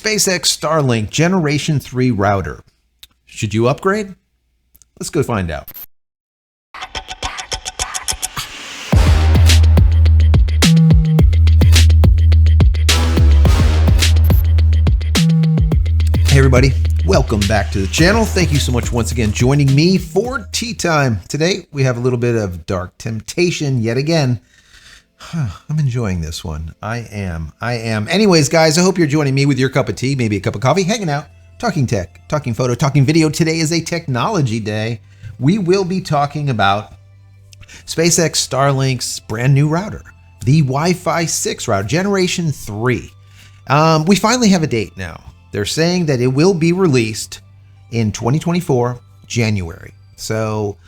SpaceX Starlink Generation 3 router. Should you upgrade? Let's go find out. Hey everybody, welcome back to the channel. Thank you so much once again joining me for tea time. Today we have a little bit of dark temptation yet again. I'm enjoying this one. I am. Anyways, guys, I hope you're joining me with your cup of tea, maybe a cup of coffee, hanging out, talking tech, talking photo, talking video. Today is a technology day. We will be talking about SpaceX Starlink's brand new router, the Wi-Fi 6 router, Generation 3. We finally have a date now. They're saying that it will be released in 2024, January. So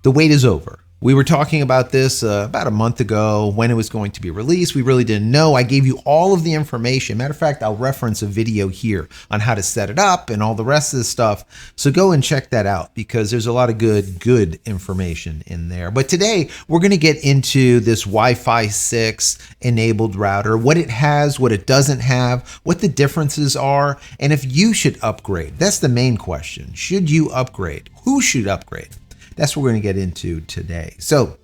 the wait is over. We were talking about this about a month ago when it was going to be released. We really didn't know. I gave you all of the information. Matter of fact, I'll reference a video here on how to set it up and all the rest of the stuff. So go and check that out because there's a lot of good information in there. But today we're going to get into this Wi-Fi 6 enabled router, what it has, what it doesn't have, what the differences are, and if you should upgrade. That's the main question. Should you upgrade? Who should upgrade? That's what we're going to get into today. So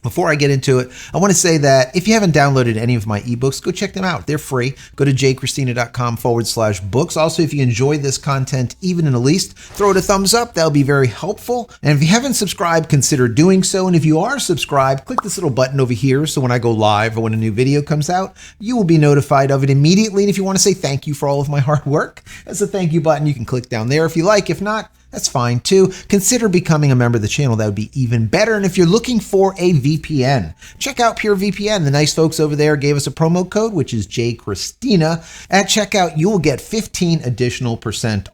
before I get into it, I want to say that if you haven't downloaded any of my ebooks, go check them out. They're free. Go to JCristina.com/books. Also, if you enjoy this content, even in the least, throw it a thumbs up. That'll be very helpful. And if you haven't subscribed, consider doing so. And if you are subscribed, click this little button over here. So when I go live or when a new video comes out, you will be notified of it immediately. And if you want to say thank you for all of my hard work, that's a thank you button. You can click down there if you like. If not, that's fine too. Consider becoming a member of the channel. That would be even better. And if you're looking for a VPN, check out PureVPN. The nice folks over there gave us a promo code, which is JCristina. At checkout, you will get 15% additional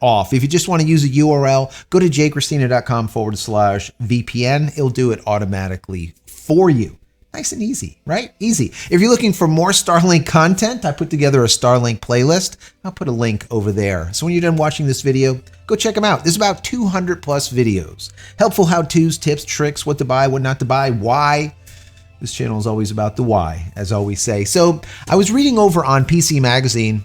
off. If you just want to use a URL, go to JCristina.com/VPN. It'll do it automatically for you. Nice and easy, right? Easy. If you're looking for more Starlink content, I put together a Starlink playlist. I'll put a link over there. So when you're done watching this video, go check them out. There's about 200 plus videos. Helpful how-tos, tips, tricks, what to buy, what not to buy, why. This channel is always about the why, as I always say. So I was reading over on PC Magazine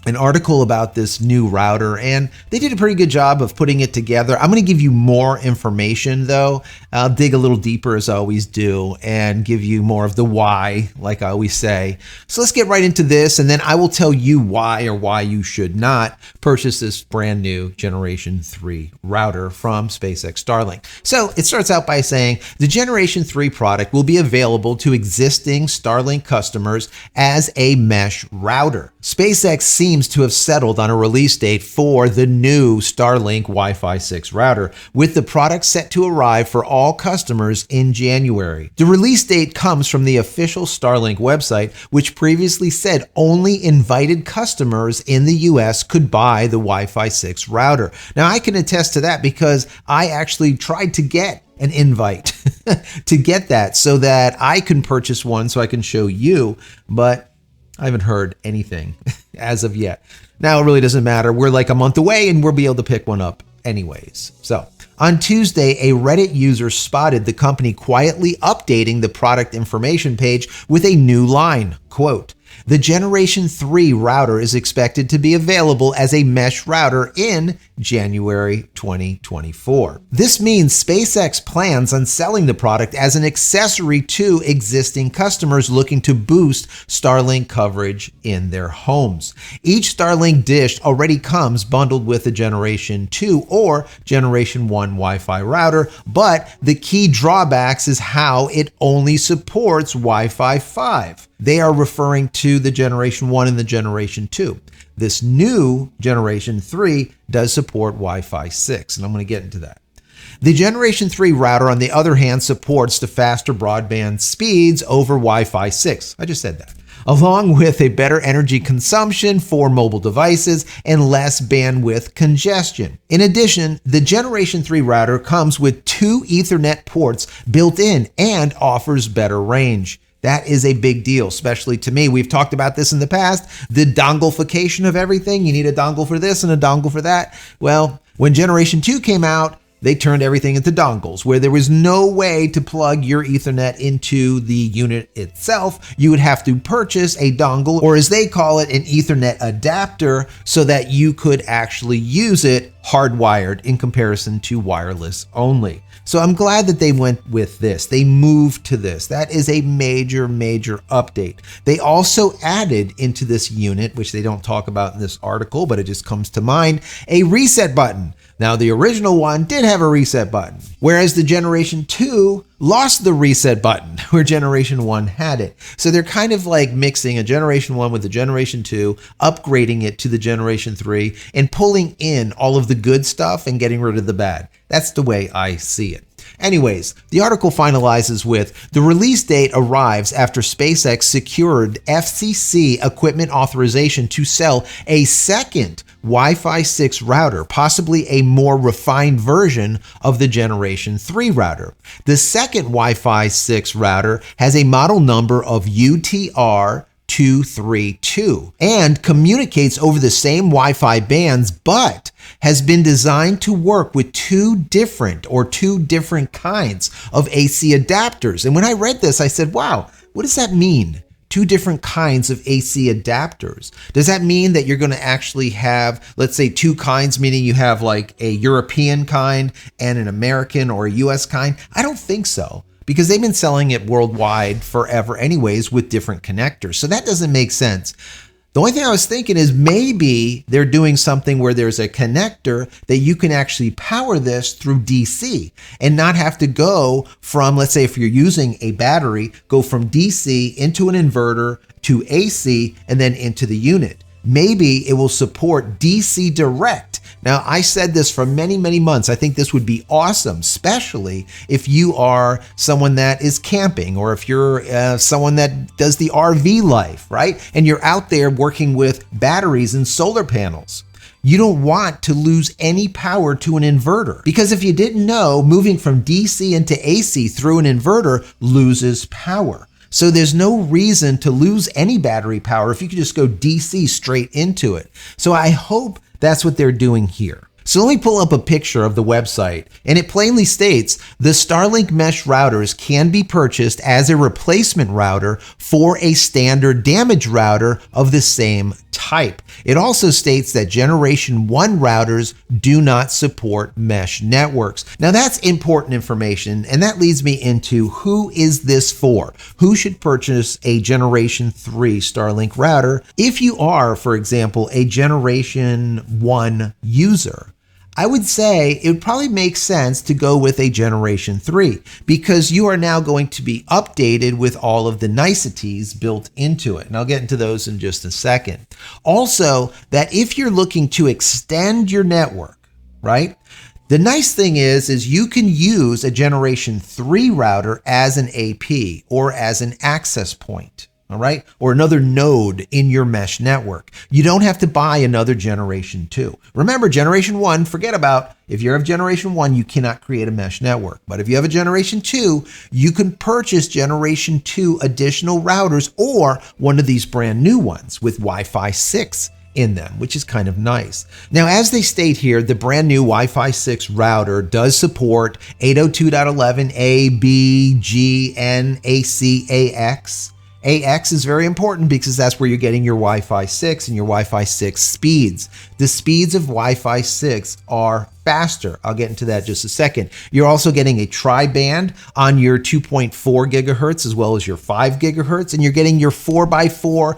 an article about this new router, and they did a pretty good job of putting it together. I'm going to give you more information, though. I'll dig a little deeper, as I always do, and give you more of the why, like I always say. So let's get right into this, and then I will tell you why or why you should not purchase this brand new Generation 3 router from SpaceX Starlink. So it starts out by saying the Generation 3 product will be available to existing Starlink customers as a mesh router. SpaceX seems to have settled on a release date for the new Starlink Wi-Fi 6 router, with the product set to arrive for all customers in January. The release date comes from the official Starlink website, which previously said only invited customers in the US could buy the Wi-Fi 6 router. Now, I can attest to that because I actually tried to get an invite to get that so that I can purchase one so I can show you, but I haven't heard anything as of yet. Now, it really doesn't matter. We're like a month away and we'll be able to pick one up anyways. So on Tuesday, a Reddit user spotted the company quietly updating the product information page with a new line, quote, "The Generation 3 router is expected to be available as a mesh router in January 2024. This means SpaceX plans on selling the product as an accessory to existing customers looking to boost Starlink coverage in their homes. Each Starlink dish already comes bundled with a Generation 2 or Generation 1 Wi-Fi router, but the key drawbacks is how it only supports Wi-Fi 5. They are referring to the Generation 1 and the Generation 2. This new Generation 3 does support Wi-Fi 6, and I'm going to get into that. The Generation 3 router, on the other hand, supports the faster broadband speeds over Wi-Fi 6. I just said that. Along with a better energy consumption for mobile devices and less bandwidth congestion. In addition, the Generation 3 router comes with 2 Ethernet ports built in and offers better range. That is a big deal, especially to me. We've talked about this in the past, the dongleification of everything. You need a dongle for this and a dongle for that. Well, when Generation 2 came out, they turned everything into dongles, where there was no way to plug your Ethernet into the unit itself. You would have to purchase a dongle, or as they call it, an Ethernet adapter, so that you could actually use it hardwired in comparison to wireless only. So I'm glad that they went with this. They moved to this. That is a major, major update. They also added into this unit, which they don't talk about in this article, but it just comes to mind, a reset button. Now, the original one did have a reset button, whereas the Generation 2 lost the reset button where Generation 1 had it. So they're kind of like mixing a Generation 1 with the Generation 2, upgrading it to the Generation 3, and pulling in all of the good stuff and getting rid of the bad. That's the way I see it. Anyways, the article finalizes with, the release date arrives after SpaceX secured FCC equipment authorization to sell a second Wi-Fi 6 router, possibly a more refined version of the Generation 3 router. The second Wi-Fi 6 router has a model number of UTR 232 and communicates over the same Wi-Fi bands, but has been designed to work with two different kinds of AC adapters. And when I read this, I said, wow, what does that mean? Two different kinds of AC adapters. Does that mean that you're going to actually have, let's say, two kinds, meaning you have like a European kind and an American or a US kind? I don't think so, because they've been selling it worldwide forever anyways with different connectors. So that doesn't make sense. The only thing I was thinking is maybe they're doing something where there's a connector that you can actually power this through DC and not have to go from, let's say if you're using a battery, go from DC into an inverter to AC and then into the unit. Maybe it will support DC direct. Now, I said this for many, many months. I think this would be awesome, especially if you are someone that is camping, or if you're someone that does the RV life, right? And you're out there working with batteries and solar panels. You don't want to lose any power to an inverter, because if you didn't know, moving from DC into AC through an inverter loses power. So there's no reason to lose any battery power if you could just go DC straight into it. So I hope that's what they're doing here. So let me pull up a picture of the website, and it plainly states the Starlink mesh routers can be purchased as a replacement router for a standard damaged router of the same type. It also states that Generation 1 routers do not support mesh networks. Now that's important information, and that leads me into who is this for? Who should purchase a Generation 3 Starlink router? If you are, for example, a Generation 1 user, I would say it would probably make sense to go with a Generation 3, because you are now going to be updated with all of the niceties built into it. And I'll get into those in just a second. Also, that if you're looking to extend your network, right? The nice thing is you can use a Generation 3 router as an AP or as an access point. All right, or another node in your mesh network. You don't have to buy another Generation 2. Remember, Generation 1, forget about, if you have Generation 1, you cannot create a mesh network. But if you have a Generation 2, you can purchase Generation 2 additional routers, or one of these brand new ones with Wi-Fi 6 in them, which is kind of nice. Now, as they state here, the brand new Wi-Fi 6 router does support 802.11a, b, g, n, ac, ax. AX is very important because that's where you're getting your Wi-Fi 6 and your Wi-Fi 6 speeds. The speeds of Wi-Fi 6 are faster. I'll get into that in just a second. You're also getting a tri-band on your 2.4 gigahertz as well as your 5 gigahertz, and you're getting your 4x4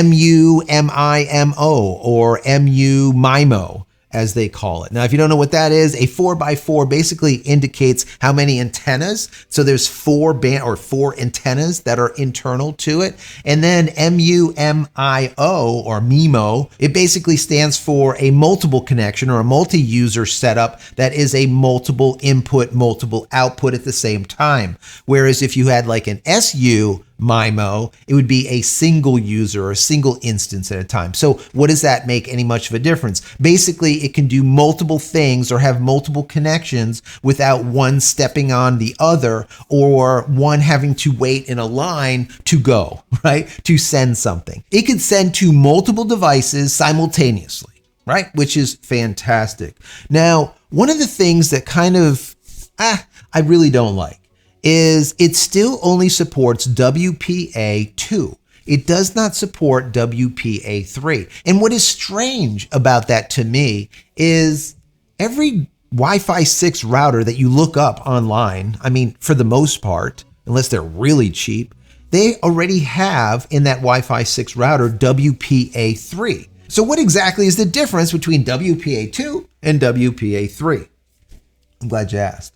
MU-MIMO or MU-MIMO, as they call it. Now, if you don't know what that is, a 4x4 basically indicates how many antennas. So there's four antennas that are internal to it. And then MU-MIO or MIMO, it basically stands for a multiple connection or a multi-user setup that is a multiple input, multiple output at the same time. Whereas if you had like an SU MIMO, it would be a single user or a single instance at a time. So what does that make any much of a difference? Basically, it can do multiple things or have multiple connections without one stepping on the other or one having to wait in a line to go, right? To send something. It could send to multiple devices simultaneously, right? Which is fantastic. Now, One of the things that kind of, I really don't like is it still only supports WPA2. It does not support WPA3. And what is strange about that to me is every Wi-Fi 6 router that you look up online, I mean, for the most part, unless they're really cheap, they already have in that Wi-Fi 6 router WPA3. So what exactly is the difference between WPA2 and WPA3? I'm glad you asked.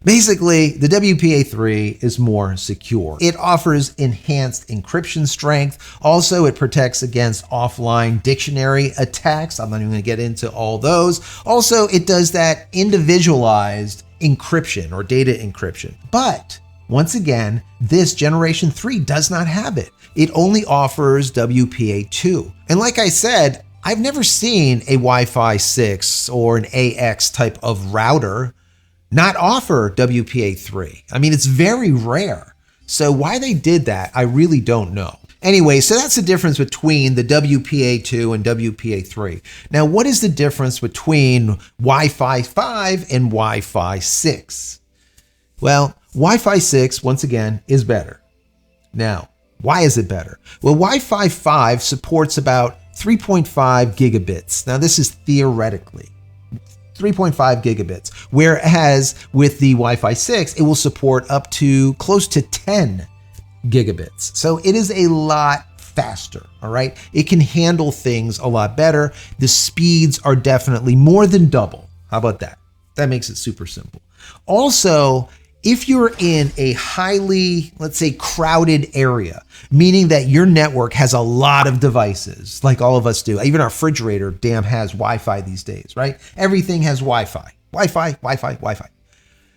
Basically, the WPA3 is more secure. It offers enhanced encryption strength. Also, it protects against offline dictionary attacks. I'm not even going to get into all those. Also, it does that individualized encryption or data encryption. But once again, this generation 3 does not have it. It only offers WPA2. And like I said, I've never seen a Wi-Fi 6 or an AX type of router not offer WPA3. I mean, it's very rare. So why they did that, I really don't know. Anyway, so that's the difference between the WPA2 and WPA3. Now, what is the difference between Wi-Fi 5 and Wi-Fi 6? Well, Wi-Fi 6, once again, is better. Now, why is it better? Well, Wi-Fi 5 supports about 3.5 gigabits. Now, this is theoretically 3.5 gigabits, whereas with the Wi-Fi 6, it will support up to close to 10 gigabits. So it is a lot faster, all right? It can handle things a lot better. The speeds are definitely more than double. How about that? That makes it super simple. Also, if you're in a highly, let's say, crowded area, meaning that your network has a lot of devices, like all of us do, even our refrigerator damn has Wi-Fi these days, right? Everything has Wi-Fi, Wi-Fi, Wi-Fi, Wi-Fi.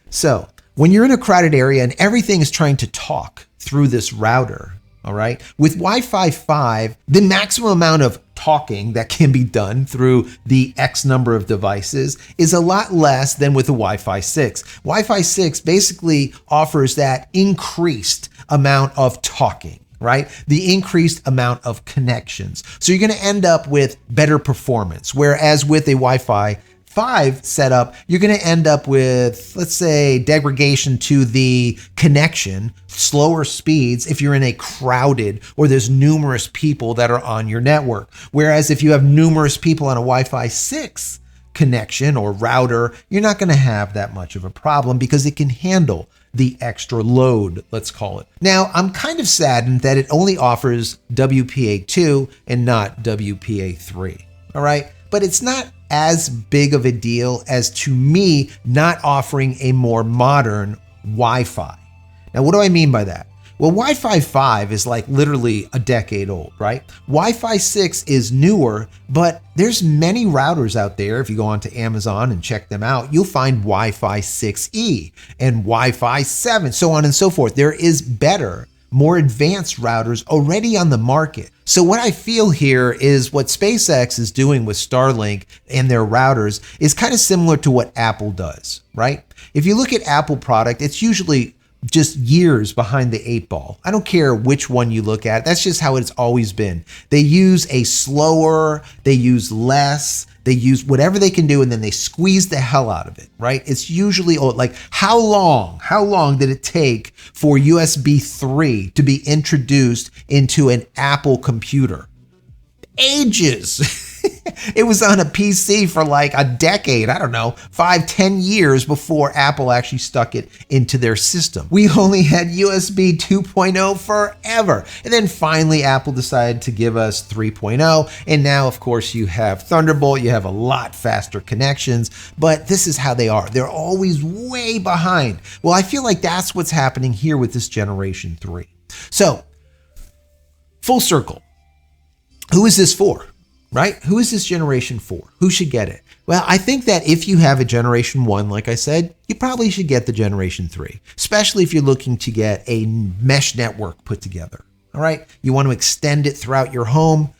So when you're in a crowded area and everything is trying to talk through this router, all right, with Wi-Fi 5, the maximum amount of talking that can be done through the X number of devices is a lot less than with the Wi-Fi 6. Wi-Fi 6 basically offers that increased amount of talking, right? The increased amount of connections. So you're going to end up with better performance, whereas with a Wi-Fi 5 setup, you're going to end up with, let's say, degradation to the connection, slower speeds if you're in a crowded or there's numerous people that are on your network. Whereas if you have numerous people on a Wi-Fi 6 connection or router, you're not going to have that much of a problem because it can handle the extra load, let's call it. Now, I'm kind of saddened that it only offers WPA2 and not WPA3, all right? But it's not as big of a deal as, to me, not offering a more modern Wi-Fi. Now, what do I mean by that? Well, Wi-Fi 5 is like literally a decade old, right? Wi-Fi 6 is newer, but there's many routers out there. If you go onto Amazon and check them out, you'll find Wi-Fi 6E and Wi-Fi 7, so on and so forth. There is better, more advanced routers already on the market. So what I feel here is what SpaceX is doing with Starlink and their routers is kind of similar to what Apple does, right? If you look at Apple product, it's usually just years behind the 8 ball. I don't care which one you look at. That's just how it's always been. They use a slower, they use less, they use whatever they can do, and then they squeeze the hell out of it, right? It's usually like, how long did it take for USB 3 to be introduced into an Apple computer? Ages. It was on a PC for like a decade, I don't know, 5-10 years before Apple actually stuck it into their system. We only had USB 2.0 forever. And then finally, Apple decided to give us 3.0. And now, of course, you have Thunderbolt, you have a lot faster connections, but this is how they are. They're always way behind. Well, I feel like that's what's happening here with this generation 3. So, full circle. Who is this for? Right? Who is this generation for? Who should get it? Well, I think that if you have a generation 1, like I said, you probably should get the generation 3, especially if you're looking to get a mesh network put together. All right? You want to extend it throughout your home,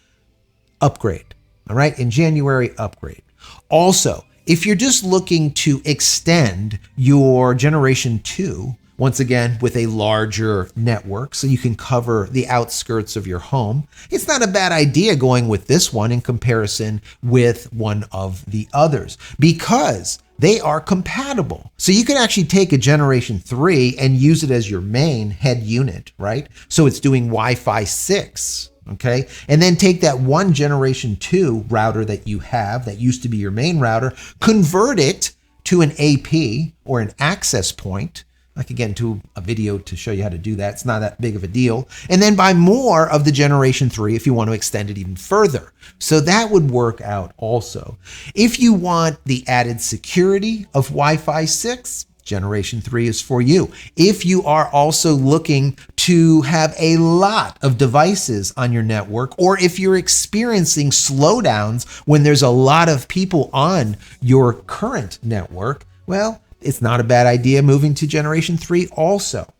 upgrade. All right? In January, upgrade. Also, if you're just looking to extend your generation 2, once again, with a larger network so you can cover the outskirts of your home. It's not a bad idea going with this one in comparison with one of the others because they are compatible. So you can actually take a Generation 3 and use it as your main head unit, right? So it's doing Wi-Fi 6. Okay, and then take that one Generation 2 router that you have that used to be your main router, convert it to an AP or an access point. I could get into a video to show you how to do that. It's not that big of a deal. And then buy more of the Generation 3 if you want to extend it even further. So that would work out also. If you want the added security of Wi-Fi 6, Generation 3 is for you. If you are also looking to have a lot of devices on your network, or if you're experiencing slowdowns when there's a lot of people on your current network, well, it's not a bad idea moving to Generation 3 also.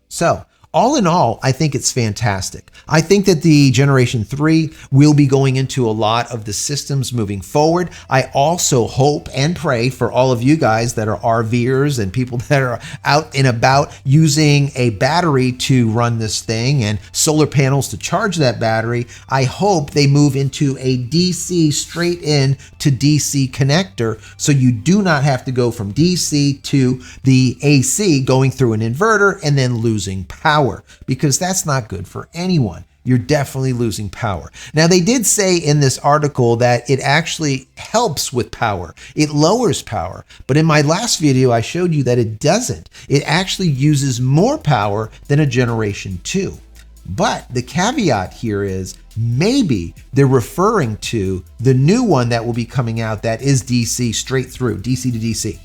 So, all in all, I think it's fantastic. I think that the Generation 3 will be going into a lot of the systems moving forward. I also hope and pray for all of you guys that are RVers and people that are out and about using a battery to run this thing and solar panels to charge that battery. I hope they move into a DC straight in to DC connector so you do not have to go from DC to the AC going through an inverter and then losing power, because that's not good for anyone. You're definitely losing power. Now, they did say in this article that it actually helps with power. It lowers power. But in my last video, I showed you that it doesn't. It actually uses more power than a Generation 2. But the caveat here is maybe they're referring to the new one that will be coming out that is DC straight through, DC to DC.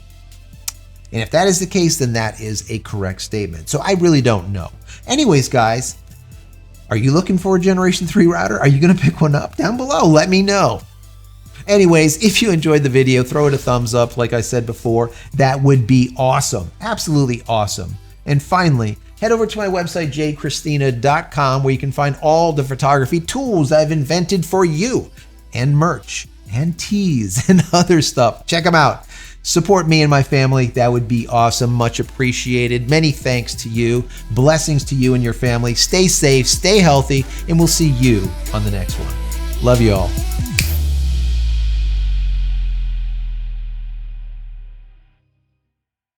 And if that is the case, then that is a correct statement. So I really don't know. Anyways, guys, are you looking for a Generation 3 router? Are you going to pick one up? Down below, let me know. Anyways, if you enjoyed the video, throw it a thumbs up. Like I said before, that would be awesome. Absolutely awesome. And finally, head over to my website, JCristina.com, where you can find all the photography tools I've invented for you, and merch, and teas, and other stuff. Check them out. Support me and my family. That would be awesome. Much appreciated. Many thanks to you. Blessings to you and your family. Stay safe, stay healthy, and we'll see you on the next one. Love you all.